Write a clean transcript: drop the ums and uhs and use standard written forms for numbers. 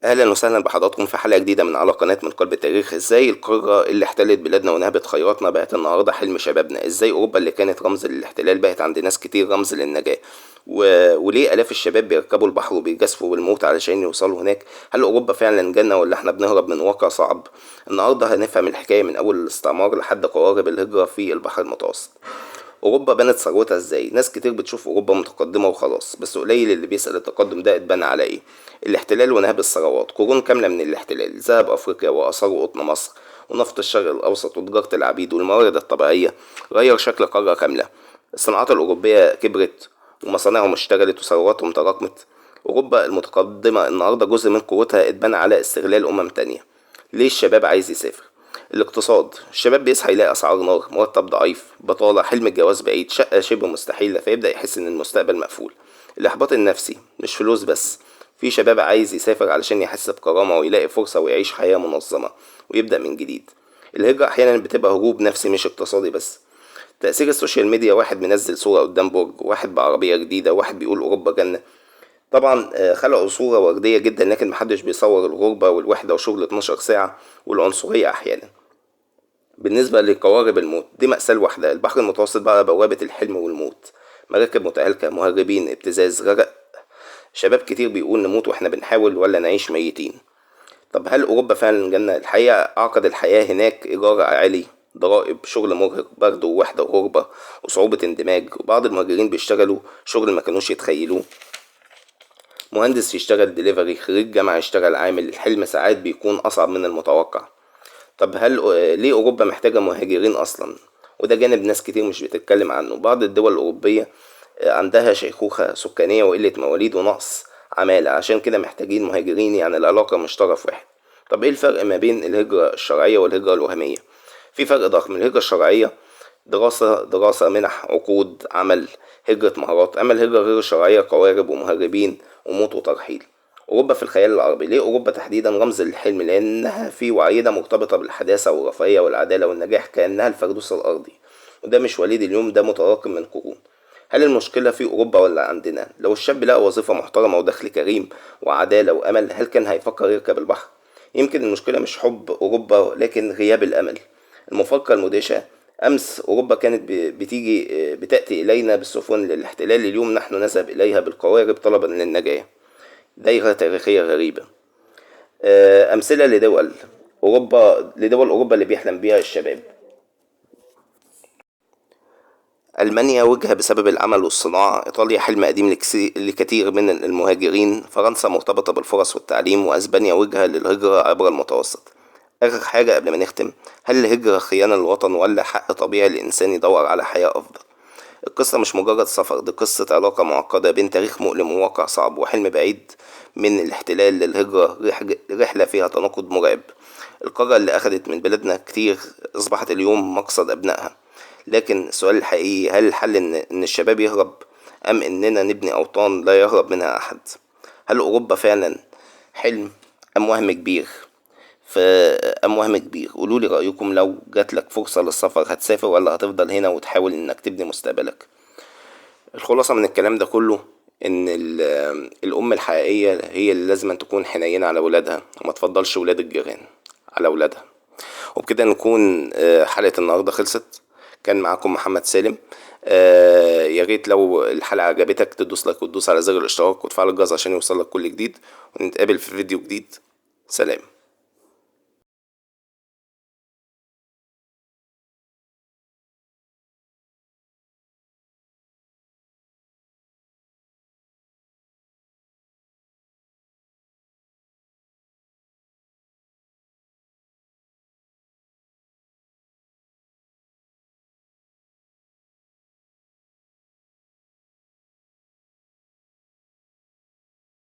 اهلا وسهلا بحضراتكم في حلقه جديده من على قناه من قلب التاريخ. ازاي القاره اللي احتلت بلادنا ونهبت خيراتنا بقت النهارده حلم شبابنا؟ ازاي اوروبا اللي كانت رمز للاحتلال بقت عند ناس كتير رمز للنجاه؟ وليه الاف الشباب بيركبوا البحر وبيجازفوا بالموت علشان يوصلوا هناك؟ هل اوروبا فعلا جنه ولا احنا بنهرب من واقع صعب؟ النهارده هنفهم الحكايه من اول الاستعمار لحد قوارب الهجره في البحر المتوسط. اوروبا بنت ثروتها ازاي؟ ناس كتير بتشوف اوروبا متقدمه وخلاص، بس قليل اللي بيسأل التقدم ده اتبنى على ايه. الاحتلال ونهب الثروات، قرون كامله من الاحتلال، ذهب افريقيا واثار وقطن مصر ونفط الشرق الاوسط وتجاره العبيد والموارد الطبيعيه، غير شكل قاره كامله. الصناعات الاوروبيه كبرت ومصانعهم اشتغلت وثرواتهم تراكمت. اوروبا المتقدمه النهارده جزء من قوتها اتبنى على استغلال تانية. ليه الشباب عايز يسافر؟ الاقتصاد، الشباب بيصحى يلاقي اسعار نار، مرتب ضعيف، بطاله، حلم الجواز بعيد، شقه شبه مستحيله، فيبدا يحس ان المستقبل مقفول. الاحباط النفسي، مش فلوس بس، في شباب عايز يسافر علشان يحس بكرامه ويلاقي فرصه ويعيش حياه منظمه ويبدا من جديد. الهجره احيانا بتبقى هروب نفسي مش اقتصادي بس. تأثير السوشيال ميديا، واحد منزل صورة قدام برج، واحد بعربية جديدة، واحد بيقول أوروبا جنة. طبعا خلقوا صورة وردية جدا، لكن محدش بيصور الغربة والوحدة وشغل 12 ساعة والعنصرية أحيانا. بالنسبة لقوارب الموت، دي مأساة لوحدها. البحر المتوسط بقى بوابة الحلم والموت، مراكب متهالكة، مهربين، ابتزاز، غرق. شباب كتير بيقول نموت واحنا بنحاول ولا نعيش ميتين. طب هل أوروبا فعلا جنة؟ الحقيقة أعقد الحياة هناك، إيجار عالي، ضرائب، شغل مرهق، برد ووحدة وغربة وصعوبة اندماج، وبعض المهاجرين بيشتغلوا شغل ما كانوش يتخيلوه. مهندس يشتغل دليفري، خريج جامعة يشتغل عامل، الحلم ساعات بيكون أصعب من المتوقع. طب هل ليه أوروبا محتاجة مهاجرين أصلا؟ وده جانب ناس كتير مش بتتكلم عنه. بعض الدول الأوروبية عندها شيخوخة سكانية وقلة مواليد ونقص عمالة، عشان كده محتاجين مهاجرين، يعني العلاقة مش طرف واحد. طب ايه الفرق ما بين الهجرة الشرعية والهجرة الوهمية؟ في فرق ضخم. الهجرة الشرعية دراسة، منح، عقود عمل، هجرة مهارات. أما الهجرة غير الشرعية قوارب ومهربين وموت وترحيل. أوروبا في الخيال العربي، ليه أوروبا تحديدا رمز للحلم؟ لأنها في وعيدة مرتبطة بالحداثة والرفاهية والعدالة والنجاح، كأنها الفردوس الأرضي. وده مش وليد اليوم، ده متراكم من قرون. هل المشكلة في أوروبا ولا عندنا؟ لو الشاب لقى وظيفة محترمة ودخل كريم وعدالة وأمل، هل كان هيفكر يركب البحر؟ يمكن المشكلة مش حب أوروبا، لكن غياب الأمل. المفارقة المدهشة، أمس أوروبا كانت بتأتي إلينا بالسفن للاحتلال، اليوم نحن نذهب إليها بالقوارب طلبا للنجاة. دايرة تاريخية غريبة. أمثلة لدول أوروبا اللي بيحلم بيها الشباب. ألمانيا وجهة بسبب العمل والصناعة، إيطاليا حلم قديم لكثير من المهاجرين، فرنسا مرتبطة بالفرص والتعليم، وأسبانيا وجهة للهجرة عبر المتوسط. آخر حاجة قبل ما نختم، هل الهجرة خيانة للوطن ولا حق طبيعي الإنسان يدور على حياة أفضل؟ القصة مش مجرد سفر، دي قصة علاقة معقدة بين تاريخ مؤلم وواقع صعب وحلم بعيد. من الاحتلال للهجرة، رحلة فيها تناقض مرعب. القارة اللي أخدت من بلادنا كتير أصبحت اليوم مقصد أبنائها. لكن السؤال الحقيقي، هل الحل إن الشباب يهرب، أم إننا نبني أوطان لا يهرب منها أحد؟ هل أوروبا فعلا حلم أم وهم كبير؟ أم وهم كبير؟ قولولي رأيكم، لو جاتلك فرصة للسفر هتسافر ولا هتفضل هنا وتحاول إنك تبني مستقبلك؟ الخلاصة من الكلام ده كله إن الأم الحقيقية هي اللي لازم تكون حنينة على ولادها، وما تفضلش ولاد الجيران على ولادها. وبكده نكون حلقة النهاردة خلصت. كان معاكم محمد سالم. يا ريت لو الحلقة عجبتك تدوس لايك وتدوس على زر الاشتراك وتفعل الجرس عشان يوصلك كل جديد، ونتقابل في فيديو جديد. سلام.